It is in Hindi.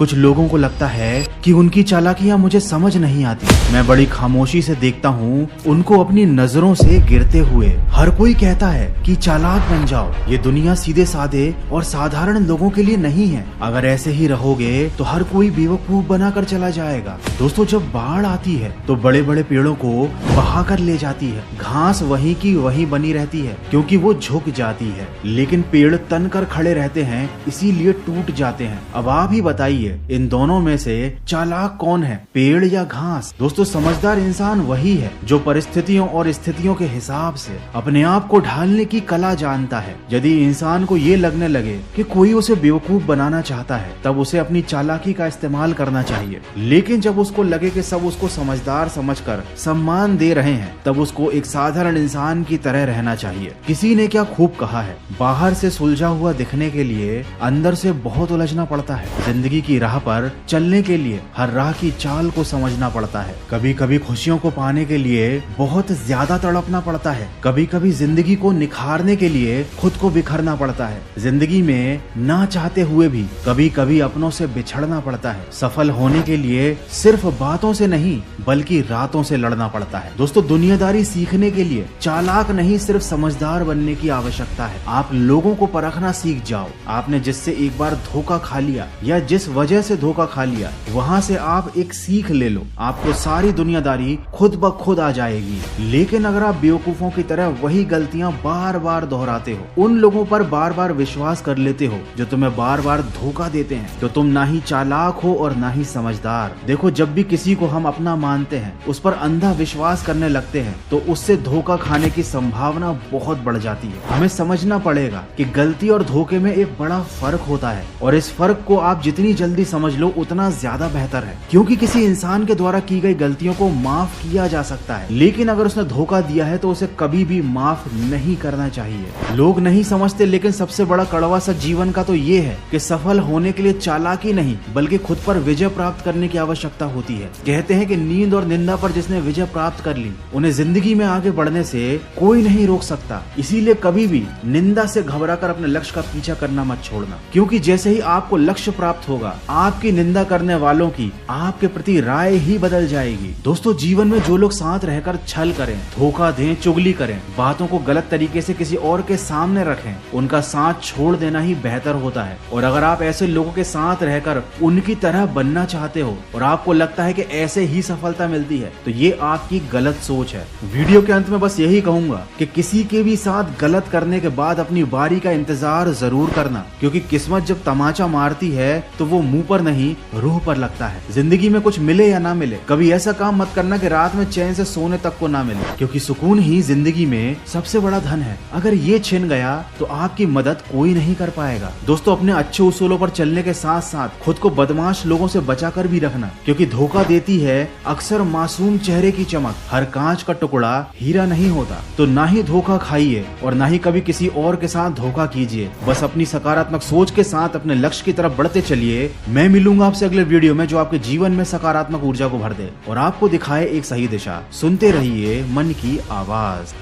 कुछ लोगों को लगता है कि उनकी चालाकियां मुझे समझ नहीं आती। मैं बड़ी खामोशी से देखता हूँ उनको अपनी नजरों से गिरते हुए। हर कोई कहता है कि चालाक बन जाओ, ये दुनिया सीधे साधे और साधारण लोगों के लिए नहीं है। अगर ऐसे ही रहोगे तो हर कोई बेवकूफ बनाकर चला जाएगा। दोस्तों, जब बाढ़ आती है तो बड़े बड़े पेड़ों को बहा कर ले जाती है। घास वहीं की वहीं बनी रहती है क्योंकि वो झुक जाती है, लेकिन पेड़ तन कर खड़े रहते हैं इसीलिए टूट जाते हैं। अब आप ही बताइए, इन दोनों में से चालाक कौन है, पेड़ या घास? दोस्तों, समझदार इंसान वही है जो परिस्थितियों और स्थितियों के हिसाब से अपने आप को ढालने की कला जानता है। यदि इंसान को ये लगने लगे कि कोई उसे बेवकूफ बनाना चाहता है, तब उसे अपनी चालाकी का इस्तेमाल करना चाहिए। लेकिन जब उसको लगे कि सब उसको समझदार समझकर सम्मान दे रहे हैं, तब उसको एक साधारण इंसान की तरह रहना चाहिए। किसी ने क्या खूब कहा है, बाहर से सुलझा हुआ दिखने के लिए अंदर से बहुत उलझना पड़ता है। जिंदगी की राह पर चलने के लिए हर राह की चाल को समझना पड़ता है। कभी कभी खुशियों को पाने के लिए बहुत ज्यादा तड़पना पड़ता है। कभी कभी जिंदगी को निखारने के लिए खुद को बिखरना पड़ता है। जिंदगी में ना चाहते हुए भी कभी कभी अपनों से बिछड़ना पड़ता है। सफल होने के लिए सिर्फ बातों से नहीं बल्कि रातों से लड़ना पड़ता है। दोस्तों, दुनियादारी सीखने के लिए चालाक नहीं सिर्फ समझदार बनने की आवश्यकता है। आप लोगों को परखना सीख जाओ। आपने जिससे एक बार धोखा खा लिया या जिस वजह से धोखा खा लिया, वहाँ से आप एक सीख ले लो। आपको सारी दुनियादारी खुद ब खुद आ जाएगी। लेकिन अगर आप बेवकूफों की तरह वही गलतियां बार बार दोहराते हो, उन लोगों पर बार बार विश्वास कर लेते हो जो तुम्हें बार बार धोखा देते हैं, तो तुम ना ही चालाक हो और ना ही समझदार। देखो, जब भी किसी को हम अपना मानते हैं, उस पर अंधा विश्वास करने लगते हैं, तो उससे धोखा खाने की संभावना बहुत बढ़ जाती है। हमें समझना पड़ेगा कि गलती और धोखे में एक बड़ा फर्क होता है, और इस फर्क को आप जितनी जल्दी समझ लो उतना ज्यादा बेहतर है। क्योंकि किसी इंसान के द्वारा की गई गलतियों को माफ किया जा सकता है, लेकिन अगर उसने धोखा दिया है तो उसे कभी भी माफ नहीं करना चाहिए। लोग नहीं समझते, लेकिन सबसे बड़ा कड़वा सच जीवन का तो ये है कि सफल होने के लिए चालाकी नहीं बल्कि खुद पर विजय प्राप्त करने की आवश्यकता होती है। कहते हैं कि नींद और निंदा पर जिसने विजय प्राप्त कर ली, उन्हें जिंदगी में आगे बढ़ने से कोई नहीं रोक सकता। इसीलिए कभी भी निंदा से घबराकर अपने लक्ष्य का पीछा करना मत छोड़ना, क्योंकि जैसे ही आपको लक्ष्य प्राप्त होगा, आपकी निंदा करने वालों की आपके प्रति राय ही बदल जाएगी। दोस्तों, जीवन में जो लोग साथ रहकर छल करें, धोखा दें, चुगली करें, बातों को गलत तरीके से किसी और के सामने रखें, उनका साथ छोड़ देना ही बेहतर होता है। और अगर आप ऐसे लोगों के साथ रहकर उनकी तरह बनना चाहते हो और आपको लगता है कि ऐसे ही सफलता मिलती है, तो ये आपकी गलत सोच है। वीडियो के अंत में बस यही कहूंगा कि किसी के भी साथ गलत करने के बाद अपनी बारी का इंतजार जरूर करना, क्योंकि किस्मत जब तमाचा मारती है तो वो मुंह पर नहीं रूह पर लगता है। जिंदगी में कुछ मिले या ना मिले, कभी ऐसा काम मत करना कि रात में चैन से सोने तक को ना मिले, क्योंकि सुकून ही जिंदगी में सबसे बड़ा धन है। अगर ये छिन गया तो आपकी मदद कोई नहीं कर पाएगा। दोस्तों, अपने अच्छे उसूलों पर चलने के साथ साथ खुद को बदमाश लोगों से बचाकर भी रखना, क्योंकि धोखा देती है अक्सर मासूम चेहरे की चमक। हर कांच का टुकड़ा हीरा नहीं होता। तो ना ही धोखा खाइए और ना ही कभी किसी और के साथ धोखा कीजिए। बस अपनी सकारात्मक सोच के साथ अपने लक्ष्य की तरफ बढ़ते चलिए। मैं मिलूंगा आपसे अगले वीडियो में जो आपके जीवन में सकारात्मक ऊर्जा को भर दे और आपको दिखाए एक सही दिशा। सुनते रहिए मन की आवाज।